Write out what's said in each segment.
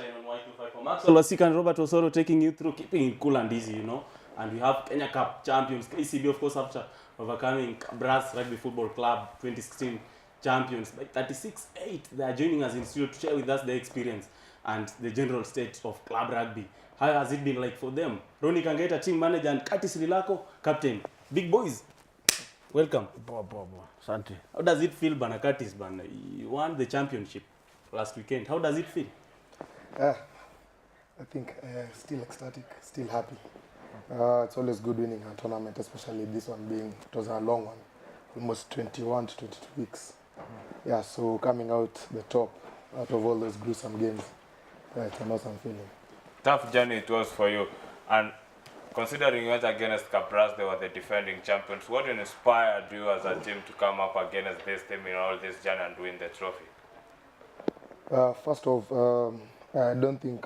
Touchline on Y254. Maxwell Wasika and Robert Osoro taking you through, keeping it cool and easy, you know. And we have Kenya Cup champions, KCB, of course, after overcoming Brass Rugby Football Club 2016 champions by 36-8. They are joining us in studio to share with us their experience and the general state of club rugby. How has it been like for them? Ronnie Kangeta, team manager, and Curtis Rilako, captain. Big boys, welcome. Asante. How does it feel, Bana Curtis? Bana, you won the championship last weekend. How does it feel? I think still ecstatic, still happy. It's always good winning a tournament, especially this one being, it was a long one, almost 21 to 22 weeks. Yeah, so coming out the top, out of all those gruesome games, it's an awesome feeling. Tough journey it was for you, and considering you went against Cabras, they were the defending champions. What inspired you as a team to come up against this team in all this journey and win the trophy? First off, I don't think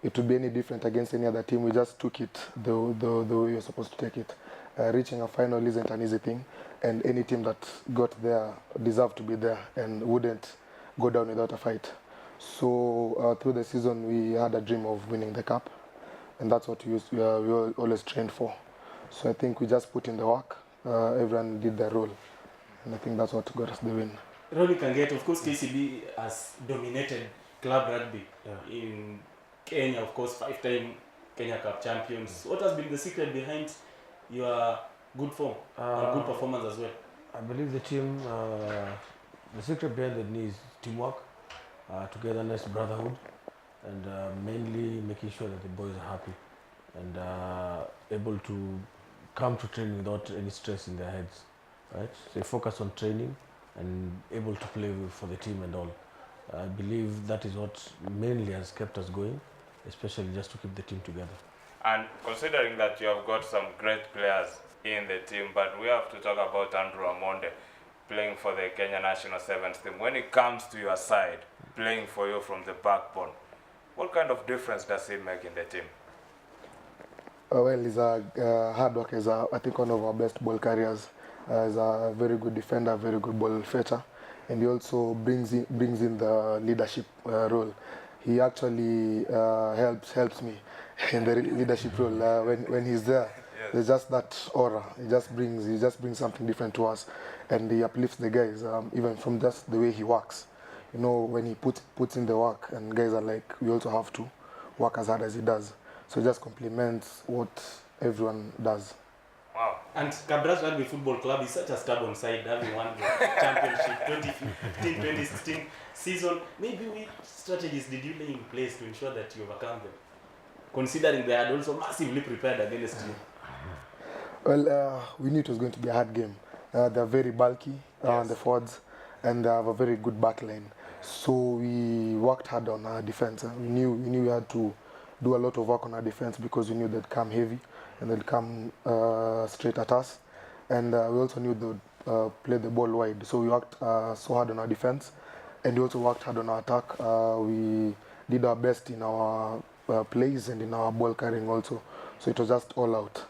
it would be any different against any other team. We just took it the way you're supposed to take it. Reaching a final isn't an easy thing, and any team that got there deserved to be there and wouldn't go down without a fight. So through the season, we had a dream of winning the cup, and that's what we always trained for. So I think we just put in the work. Everyone did their role, and I think that's what got us the win. Ronnie Kangeta, of course, KCB has dominated club rugby in Kenya, of course, 5-time Kenya Cup champions. What has been the secret behind your good form and good performance as well? I believe the team, the secret behind the knee is teamwork, togetherness, brotherhood, and mainly making sure that the boys are happy and able to come to training without any stress in their heads. Right? They focus on training and able to play for the team and all. I believe that is what mainly has kept us going, especially just to keep the team together. And considering that you have got some great players in the team, but we have to talk about Andrew Amonde playing for the Kenya National Sevens team. When it comes to your side, playing for you from the backbone, what kind of difference does he make in the team? Well, he's a hard worker. He's I think one of our best ball carriers. He's a very good defender, very good ball fetcher, and he also brings in the leadership role. He actually helps me in the leadership role. When he's there, yes. There's just that aura. He just brings something different to us, and he uplifts the guys. Even from just the way he works, you know, when he puts in the work, and guys are like, we also have to work as hard as he does. So he just complements what everyone does. Wow. And Cabras Rugby Football Club is such a stubborn side, having won the championship 2015-2016 season. Maybe which strategies did you lay in place to ensure that you overcome them, considering they had also massively prepared against you? Well, we knew it was going to be a hard game. They're very bulky on the forwards, and they have a very good back line. So we worked hard on our defense. We knew we had to do a lot of work on our defense because we knew they'd come heavy and they'd come straight at us. And we also knew they'd play the ball wide. So we worked so hard on our defense, and we also worked hard on our attack. We did our best in our plays and in our ball carrying also. So it was just all out.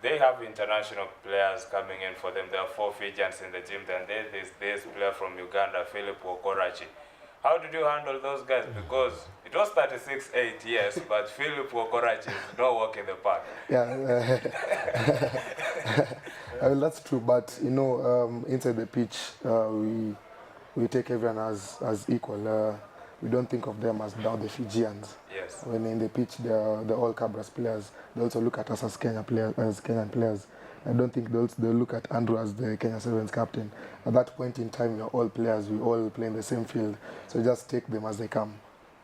They have international players coming in for them. There are 4 Fijians in the team. Then there's this player from Uganda, Philip Wokorachi. How did you handle those guys? Because it was 36-8, yes, but Philip Wokorachi is no walk in the park. Yeah, well, that's true. But you know, inside the pitch, we take everyone as equal. We don't think of them as now the Fijians. Yes. When in the pitch, they're all Cabras players. They also look at us as Kenyan players. I don't think they'll look at Andrew as the Kenya Sevens captain. At that point in time, we're all players. We all play in the same field. So just take them as they come.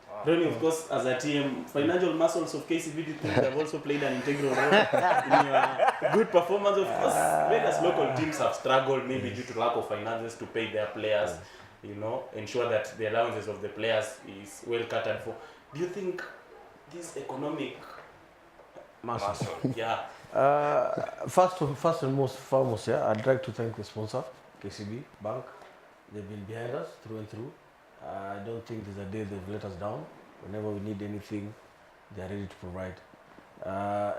Wow. Ronnie, of course, as a team, financial muscles of KCB, do you think have also played an integral role in your good performance? Of course, various local teams have struggled, maybe due to lack of finances to pay their players, you know, ensure that the allowances of the players is well catered for. Do you think this economic muscle? Yeah. First and foremost, yeah, I'd like to thank the sponsor, KCB Bank. They've been behind us through and through. I don't think there's a day they've let us down. Whenever we need anything, they are ready to provide.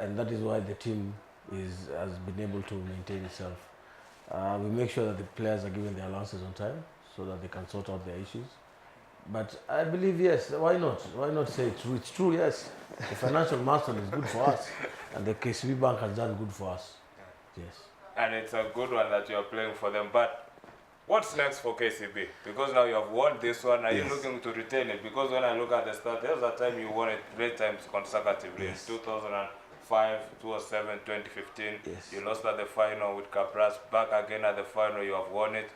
And that is why the team has been able to maintain itself. We make sure that the players are given their allowances on time so that they can sort out their issues. But I believe yes. Why not? Why not say it's true? It's true. Yes. The financial milestone is good for us, and the KCB Bank has done good for us. Yes. And it's a good one that you're playing for them. But what's next for KCB? Because now you have won this one. Are you looking to retain it? Because when I look at the start, there's a time you won it 3 times consecutively. Yes. 2005, 2007, 2015. Yes. You lost at the final with Cabras. Back again at the final, you have won it.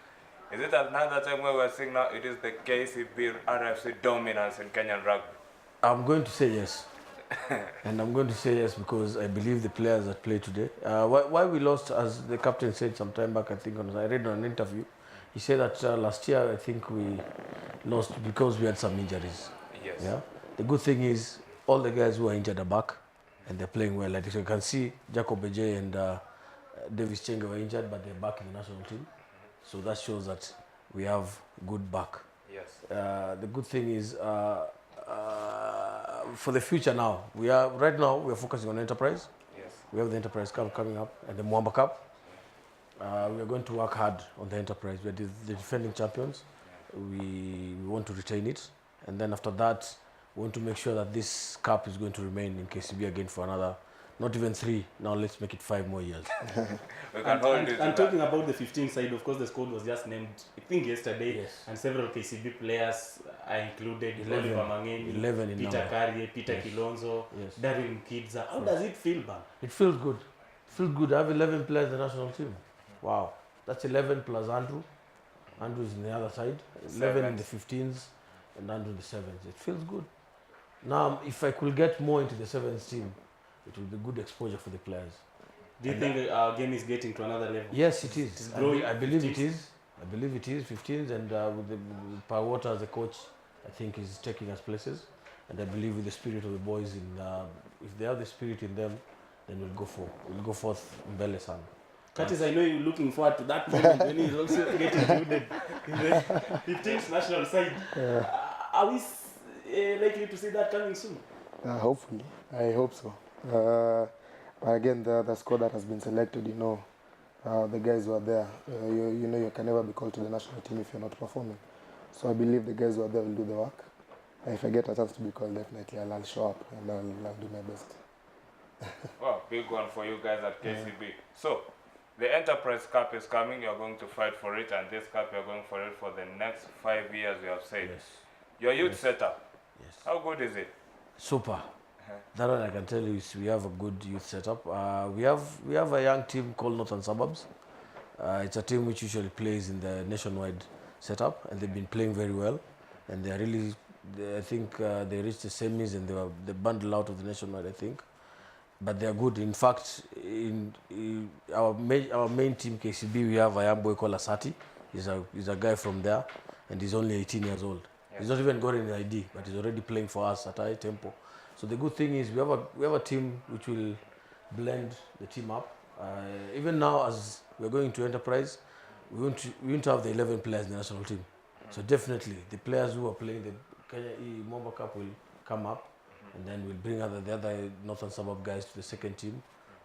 Is it another time where we're saying now it is the KCB RFC dominance in Kenyan rugby? I'm going to say yes. And I'm going to say yes because I believe the players that play today. Why we lost, as the captain said some time back, I think, I read on an interview, he said that last year I think we lost because we had some injuries. Yes. Yeah. The good thing is all the guys who are injured are back and they're playing well. Like you can see, Jacob Eje and Davis Chenge were injured, but they're back in the national team. So that shows that we have good back. Yes. The good thing is for the future now, right now we are focusing on enterprise. Yes. We have the enterprise cup coming up and the Mwamba Cup. We are going to work hard on the enterprise. We are the defending champions. We want to retain it, and then after that, we want to make sure that this cup is going to remain in KCB again for another, not even 3. Now let's make it 5 more years. We can hold it. And talking about the 15 side, of course, the squad was just named, I think, yesterday. Yes. And several KCB players are included. 11. Oliver Mangeni, 11 in Peter number. Karye, Peter Yes. Kilonzo, Yes. Darren Kidza. How does it feel, man? It feels good. It feels good. I have 11 players in the national team. Wow. That's 11 plus Andrew. Andrew's in the other side. 11 in the 15s and Andrew in the 7s. It feels good. Now, if I could get more into the 7s team, it will be good exposure for the players. Do you think our game is getting to another level? Yes, it is. It's growing. I believe 15s. it is. I believe it is 15s, and with Pawota as the coach, I think he's taking us places. And I believe with the spirit of the boys, if they have the spirit in them, then we'll go forth mbele sana. Curtis, I know you're looking forward to that moment when he's also getting included in the 15th national side. Are we likely to see that coming soon? Hopefully, I hope so. Again, the squad that has been selected, the guys who are there, you can never be called to the national team if you're not performing. So I believe the guys who are there will do the work. And if I get a chance to be called, definitely I'll show up and I'll do my best. Well, big one for you guys at KCB. So, the Enterprise Cup is coming. You're going to fight for it, and this cup you're going for it for the next 5 years, you have said. Yes. Your youth setup, Yes. how good is it? Super. That one I can tell you is we have a good youth setup. We have a young team called Northern Suburbs. It's a team which usually plays in the nationwide setup, and they've been playing very well. And they're really, I think they reached the semis and they bundled out of the nationwide, I think. But they're good. In fact, in our main team KCB, we have a young boy called Asati. He's a guy from there, and he's only 18 years old. Yes. He's not even got any ID, but he's already playing for us at high tempo. So the good thing is we have a team which will blend the team up. Even now, as we're going to Enterprise, we want to have the 11 players in the national team. So definitely, the players who are playing the Kenya Mwamba Cup will come up, and then we'll bring the other Northern Suburb guys to the second team,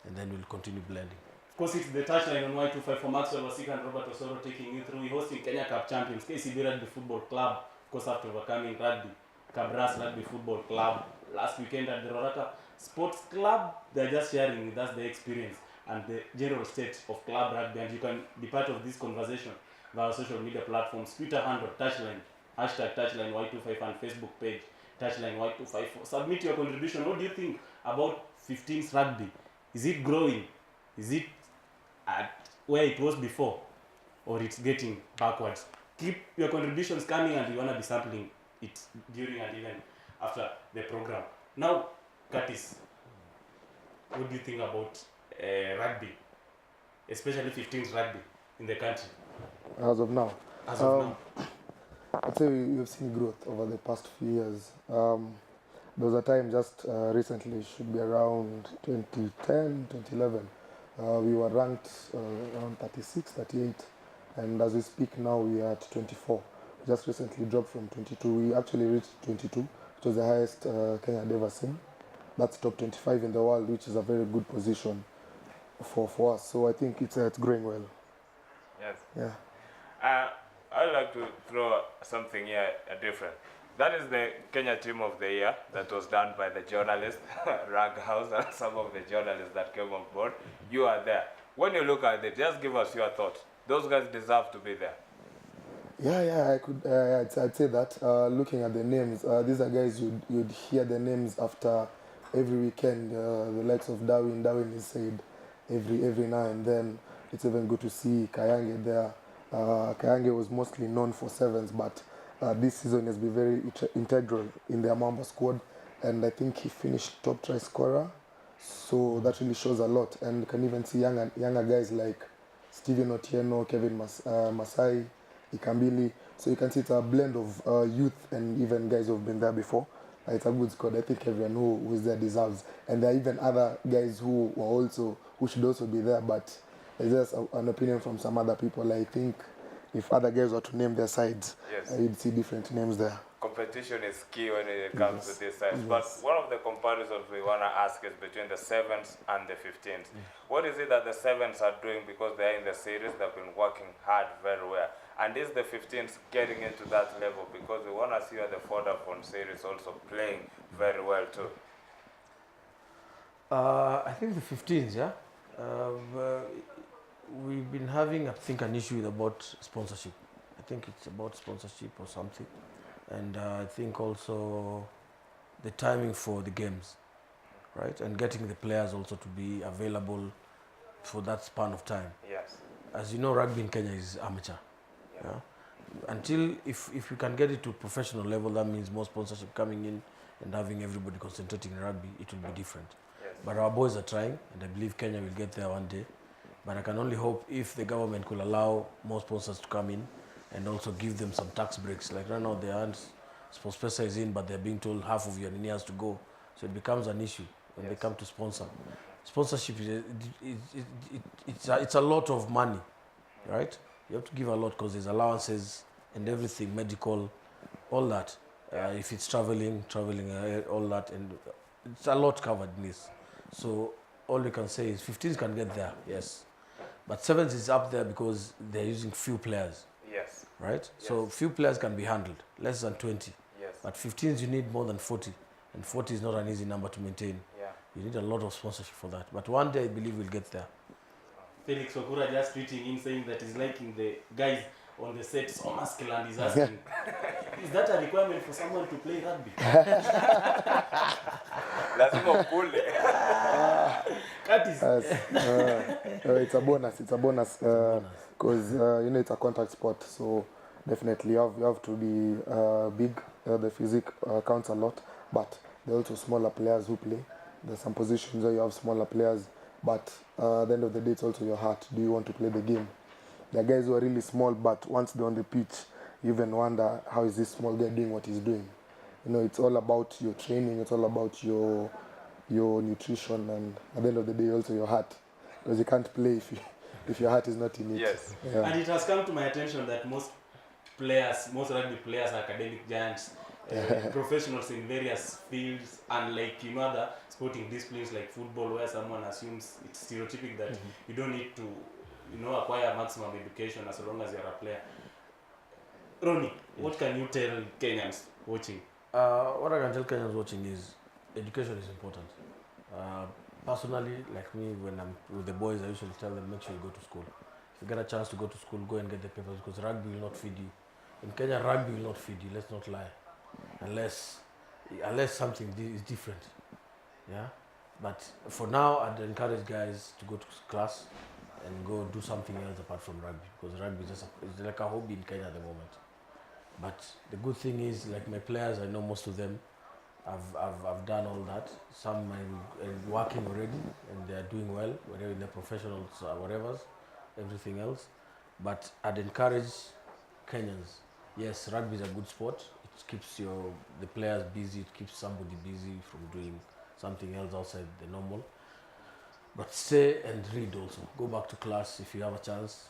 and then we'll continue blending. Of course, it's the touchline on Y254. Maxwell Wasika and Robert Osoro taking you through. We're hosting Kenya Cup champions, KCB Rugby Football Club. Of course, after overcoming Rugby, Cabras Rugby Football Club last weekend at the Roraka Sports Club. They're just sharing with us the experience and the general state of club rugby. And you can be part of this conversation via social media platforms, Twitter handle, Touchline, hashtag Touchline Y254 and Facebook page, Touchline Y254. Submit your contribution. What do you think about 15s rugby? Is it growing? Is it at where it was before? Or it's getting backwards? Keep your contributions coming, and we want to be sampling it during and even after the program. Now, Curtis, what do you think about rugby, especially 15s rugby in the country? As of now, As of now. I'd say we've seen growth over the past few years. There was a time just recently, should be around 2010, 2011, we were ranked around 36, 38, and as we speak now we are at 24. We just recently dropped from 22. We actually reached 22, which was the highest Kenya had ever seen. That's top 25 in the world, which is a very good position for us. So I think it's growing well. Yes. Yeah. I'd like to throw something here different. That is the Kenya Team of the Year that was done by the journalists, Rag House, and some of the journalists that came on board. You are there. When you look at it, just give us your thoughts. Those guys deserve to be there. Yeah, I could. I'd say that. Looking at the names, these are guys you'd hear the names after every weekend. The likes of Darwin. Darwin is said every now and then. It's even good to see Kayange there. Kayange was mostly known for sevens, but this season has been very integral in the Amamba squad, and I think he finished top try scorer. So that really shows a lot, and you can even see younger guys like Steven Otieno, Kevin Masai, Ikambili. So you can see it's a blend of youth and even guys who've been there before. It's a good squad. I think everyone who is there deserves. And there are even other guys who should also be there, but it's just an opinion from some other people. I think if other guys were to name their sides, Yes. you'd see different names there. Competition is key when it comes Yes. to this size. Yes. But one of the comparisons we want to ask is between the 7s and the 15s. What is it that the 7s are doing because they're in the series, they've been working hard very well? And is the 15s getting into that level? Because we want to see the Vodafone series also playing very well too. I think the 15s, yeah. We've been having, I think, an issue about sponsorship. I think it's about sponsorship or something. And I think also the timing for the games, right? And getting the players also to be available for that span of time. Yes. As you know, rugby in Kenya is amateur. Yeah. Until if you can get it to professional level, that means more sponsorship coming in and having everybody concentrating in rugby, it will be different. Yes. But our boys are trying, and I believe Kenya will get there one day. But I can only hope if the government could allow more sponsors to come in and also give them some tax breaks. Like right now, they aren't, Sponsor is in, but they're being told half of your years to go. So it becomes an issue when they come to sponsor. Sponsorship, it's a lot of money, right? You have to give a lot because there's allowances and everything, medical, all that. If it's traveling, all that, and it's a lot covered in this. So all we can say is 15s can get there, yes. But 7s is up there because they're using few players, Yes. right? So few players can be handled, less than 20. Yes. But 15s, you need more than 40. And 40 is not an easy number to maintain. Yeah. You need a lot of sponsorship for that. But one day, I believe we'll get there. Felix Okura just tweeting in saying that he's liking the guys on the set so masculine. He's asking, is that a requirement for someone to play rugby? Lazima ukule. It's a bonus. It's a bonus because it's a contact sport. So definitely you have to be big. The physique counts a lot, but there are also smaller players who play. There's some positions where you have smaller players, but at the end of the day, it's also your heart. Do you want to play the game? There are guys who are really small, but once they're on the pitch, you even wonder, how is this small guy doing what he's doing? It's all about your training. It's all about your nutrition, and at the end of the day, also your heart, because you can't play if your heart is not in it. Yes. Yeah. And it has come to my attention that most rugby players are academic giants, professionals in various fields, unlike other sporting disciplines like football, where someone assumes it's stereotypic that you don't need to acquire maximum education as long as you're a player. Ronnie, what can you tell Kenyans watching? What I can tell Kenyans watching is education is important. Personally, like me, when I'm with the boys, I usually tell them, make sure you go to school. If you get a chance to go to school, go and get the papers, because rugby will not feed you. In Kenya, rugby will not feed you, let's not lie. Unless something is different. Yeah? But for now, I'd encourage guys to go to class and go do something else apart from rugby, because rugby is it's like a hobby in Kenya at the moment. But the good thing is, like my players, I know most of them, I've done all that. Some are working already and they are doing well, whether in the professionals or whatever, everything else. But I'd encourage Kenyans. Yes, rugby is a good sport. It keeps the players busy. It keeps somebody busy from doing something else outside the normal. But stay and read also. Go back to class if you have a chance.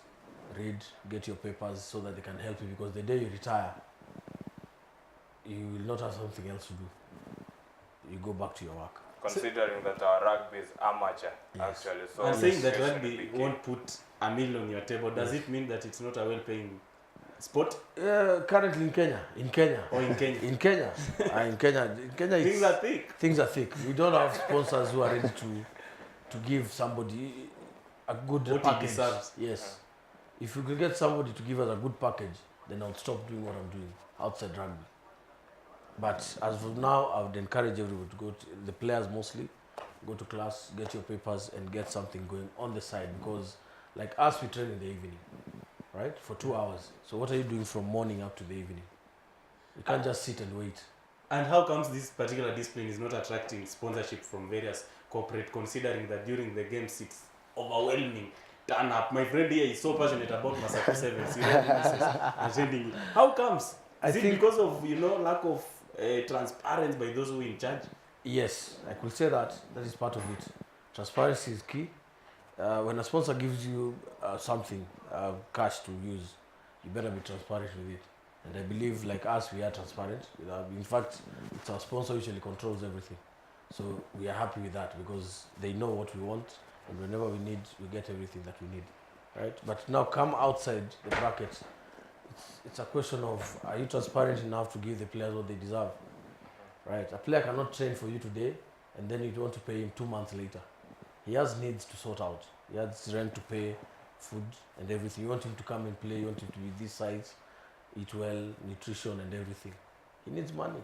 Read, get your papers so that they can help you, because the day you retire, you will not have something else to do. You go back to your work. Considering that our rugby is amateur, actually. So saying that education rugby will be key. won't put a meal on your table, does it mean that it's not a well-paying sport Currently in Kenya. or in Kenya? In Kenya. In Kenya. Things are thick. Things are thick. We don't have sponsors who are ready to give somebody a good What he package. deserves. Yes. If we could get somebody to give us a good package, then I'll stop doing what I'm doing outside rugby. But as of now, I would encourage everyone to go to the players mostly, go to class, get your papers, and get something going on the side, because like us, we train in the evening, right? For 2 hours. So what are you doing from morning up to the evening? You can't just sit and wait. And how comes this particular discipline is not attracting sponsorship from various corporate, considering that during the games it's overwhelming? Turn up. My friend here is so passionate about Masako Sevens. He really misses attending it. How comes? Is it because of lack of transparency by those who are in charge? Yes, I could say that. That is part of it. Transparency is key. When a sponsor gives you something, cash to use, you better be transparent with it. And I believe, like us, we are transparent. In fact, it's our sponsor usually controls everything. So we are happy with that because they know what we want, and whenever we need, we get everything that we need, right? But now come outside the brackets. It's a question of, are you transparent enough to give the players what they deserve, right? A player cannot train for you today, and then you want to pay him 2 months later. He has needs to sort out. He has rent to pay, food and everything. You want him to come and play, you want him to be this size, eat well, nutrition and everything. He needs money.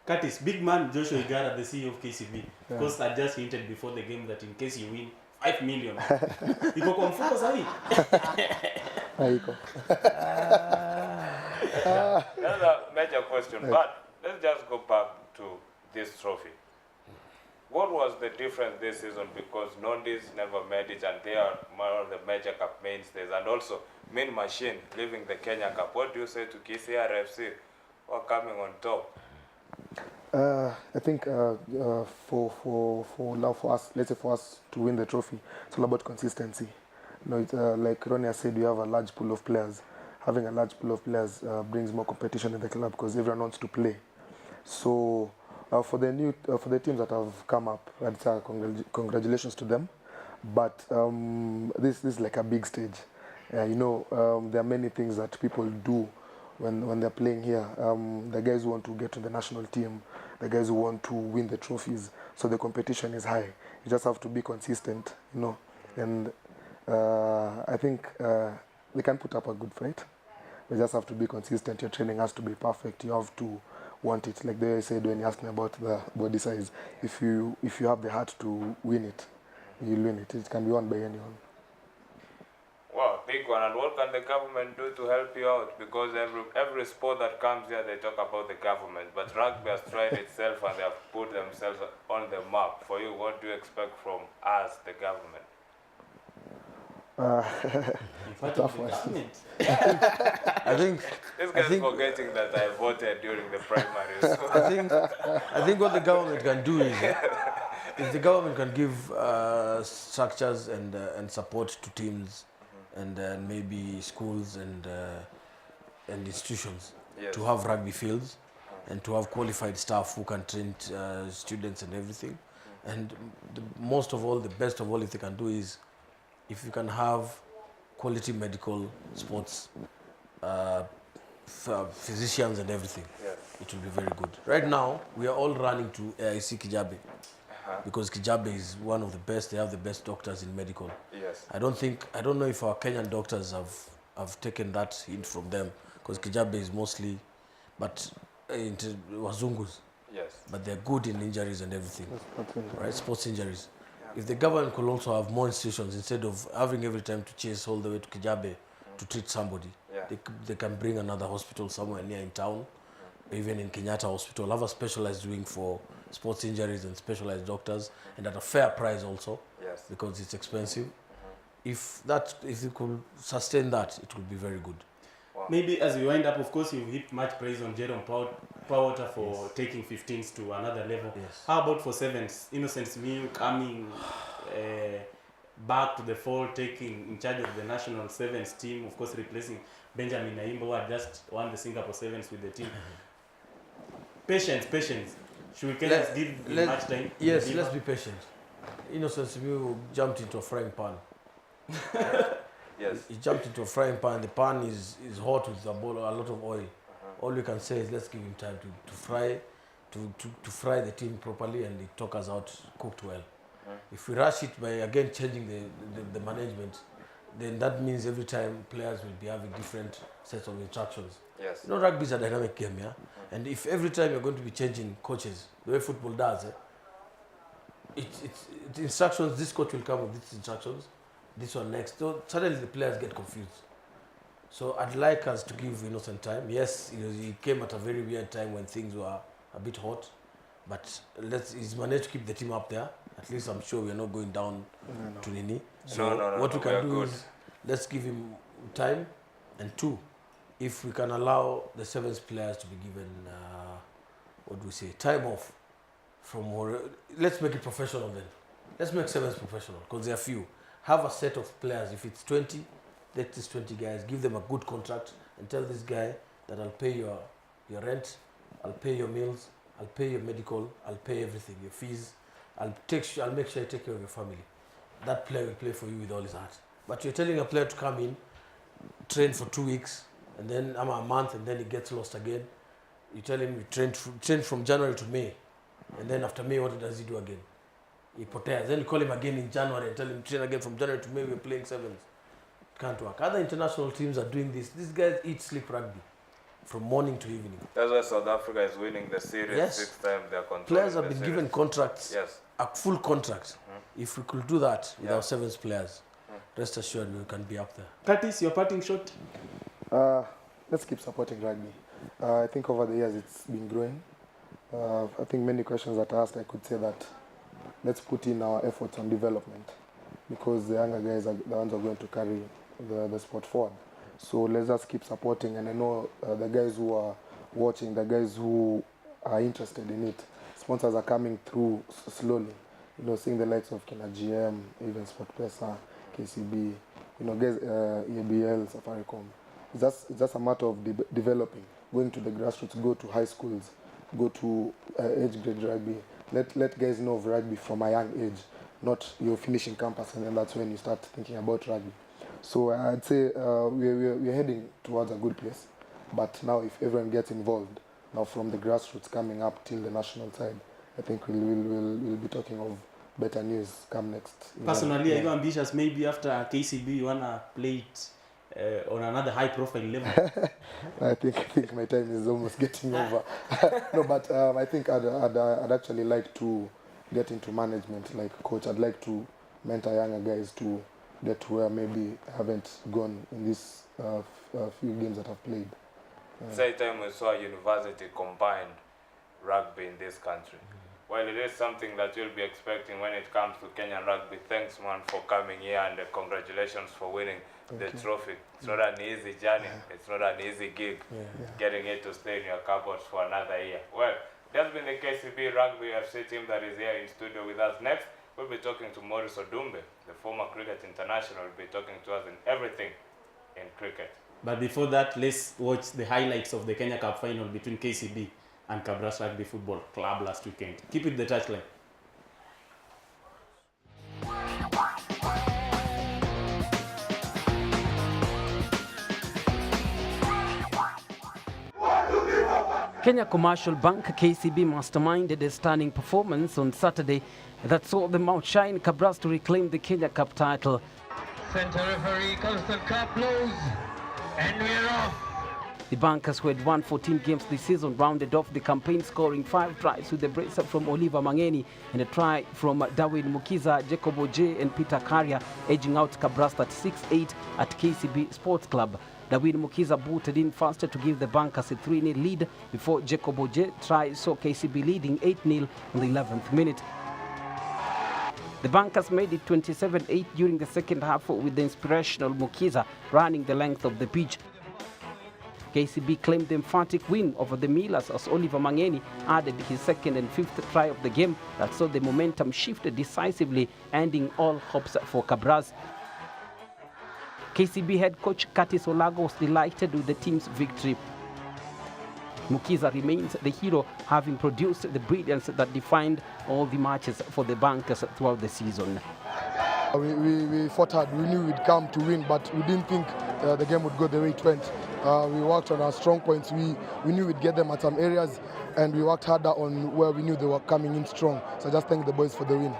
Curtis, big man Joshua Igara, the CEO of KCB, because I just hinted before the game that in case you win, 5 million. Iko kwa mfuko sahi. Haiko. That's a major question, but let's just go back to this trophy. What was the difference this season? Because Nondis never made it, and they are one of the major cup mainstays, and also Main Machine leaving the Kenya Cup. What do you say to KCRFC who are coming on top? I think for us, let's say for us to win the trophy, it's all about consistency. It's, like Ronnie has said, we have a large pool of players. Having a large pool of players brings more competition in the club because everyone wants to play. So for the teams that have come up, I'd say congratulations to them. But this is like a big stage. There are many things that people do when they're playing here. The guys who want to get to the national team, the guys who want to win the trophies. So the competition is high. You just have to be consistent, And I think they can put up a good fight. You just have to be consistent. Your training has to be perfect. You have to want it. Like they said when you asked me about the body size, if you have the heart to win it, you'll win it. It can be won by anyone. Wow, big one. And what can the government do to help you out? Because every sport that comes here, they talk about the government. But rugby has tried itself and they have put themselves on the map. For you, what do you expect from us, the government? Tough one. I think This guy's forgetting that I voted during the primaries. I think what the government can do is, if the government can give structures and support to teams and maybe schools and institutions to have rugby fields and to have qualified staff who can train students and everything. And the best of all, if they can do is, if you can have quality medical sports, physicians and everything, it will be very good. Right now, we are all running to AIC Kijabe because Kijabe is one of the best. They have the best doctors in medical. Yes. I don't know if our Kenyan doctors have taken that hint from them because Kijabe is mostly, but into Wazungus. Yes. But they're good in injuries and everything, right? Sports injuries. If the government could also have more institutions instead of having every time to chase all the way to Kijabe to treat somebody, they can bring another hospital somewhere near in town, even in Kenyatta Hospital, have a specialized wing for sports injuries and specialized doctors, and at a fair price also, because it's expensive. If you could sustain that, it would be very good. Wow. Maybe as we wind up, of course, you heap much praise on Jerome Powata for taking 15s to another level. Yes. How about for 7s? Innocent Miu coming back to the fold, taking in charge of the national 7s team, of course, replacing Benjamin Naimbo, who had just won the Singapore 7s with the team. Patience. Should we Kenyans give much time? Yes, let's be patient. Innocent Miu jumped into a frying pan. Yes. He you jumped into a frying pan, the pan is hot with a lot of oil. All you can say is let's give him time to fry, to fry the team properly, and it took us out cooked well. If we rush it by again changing the management, then that means every time players will be having different sets of instructions. Yes. You know, rugby is a dynamic game, yeah? And if every time you're going to be changing coaches, the way football does, it's instructions, this coach will come with these instructions, this one next. So suddenly the players get confused. So I'd like us to give Innocent time. Yes, he came at a very weird time when things were a bit hot, but he's managed to keep the team up there. At least I'm sure we're not going down to Nini. So what we can do is let's give him time, and 2, if we can allow the 7th players to be given, time off from, let's make it professional then. Let's make 7th professional, because there are few. Have a set of players. If it's 20, let these 20 guys, give them a good contract and tell this guy that I'll pay your rent, I'll pay your meals, I'll pay your medical, I'll pay everything, your fees. I'll make sure I take care of your family. That player will play for you with all his heart. But you're telling a player to come in, train for 2 weeks, and then a month, and then he gets lost again. You tell him you train from January to May, and then after May, what does he do again? He poteas. Then you call him again in January and tell him train again from January to May. We're playing 7s. It can't work. Other international teams are doing this. These guys eat, sleep rugby from morning to evening. That's why South Africa is winning the series 6 times. They're controlling. Players have been given contracts. Yes. A full contract. If we could do that with our 7th players, rest assured we can be up there. Curtis, your parting shot? Let's keep supporting rugby. I think over the years it's been growing. I think many questions that I asked, I could say that let's put in our efforts on development, because the younger guys are the ones who are going to carry the sport forward. So let's just keep supporting, and I know the guys who are watching, the guys who are interested in it, sponsors are coming through slowly. You know, seeing the likes of Kina GM, even SportPesa, KCB, you know, guys, EABL, Safaricom. It's just a matter of developing, going to the grassroots, go to high schools, go to age grade rugby. Let guys know of rugby from a young age, not you're finishing campus and then that's when you start thinking about rugby. So I'd say we're heading towards a good place. But now if everyone gets involved, now from the grassroots coming up till the national side, I think we'll be talking of better news come next. Personally, are you ambitious? Maybe after KCB you wanna play it on another high-profile level? I think my time is almost getting over. No, but I think I'd actually like to get into management, like coach. I'd like to mentor younger guys to get to where maybe I haven't gone in these few games that I've played. Say time we saw university combined rugby in this country. Well, it is something that you'll be expecting when it comes to Kenyan rugby. Thanks, man, for coming here, and congratulations for winning the trophy. It's not an easy journey. It's not an easy gig, getting it to stay in your cupboards for another year. Well, that's been the KCB Rugby FC team that is here in studio with us. Next, we'll be talking to Maurice Odumbe, the former cricket international. Will be talking to us in everything in cricket. But before that, let's watch the highlights of the Kenya Cup final between KCB and Kabras Rugby Football Club last weekend. Keep it the touchline. Kenya Commercial Bank KCB masterminded a stunning performance on Saturday that saw them outshine Kabras to reclaim the Kenya Cup title. Center referee Constant Cup blows, and we're off. The Bankers, who had won 14 games this season, rounded off the campaign scoring 5 tries with a brace from Oliver Mangeni and a try from Darwin Mukiza, Jacob Oje and Peter Karia, edging out Kabras at 6-8 at KCB Sports Club. Darwin Mukiza booted in faster to give the Bankers a 3-0 lead before Jacob Oje try saw KCB leading 8-0 in the 11th minute. The Bankers made it 27-8 during the second half with the inspirational Mukiza running the length of the pitch. KCB claimed the emphatic win over the Millers as Oliver Mangeni added his second and 5th try of the game that saw the momentum shift decisively, ending all hopes for Kabras. KCB head coach Curtis Olago was delighted with the team's victory. Mukiza remains the hero, having produced the brilliance that defined all the matches for the Bankers throughout the season. We fought hard. We knew we'd come to win, but we didn't think the game would go the way it went. We worked on our strong points. We knew we'd get them at some areas, and we worked harder on where we knew they were coming in strong. So I just thank the boys for the win.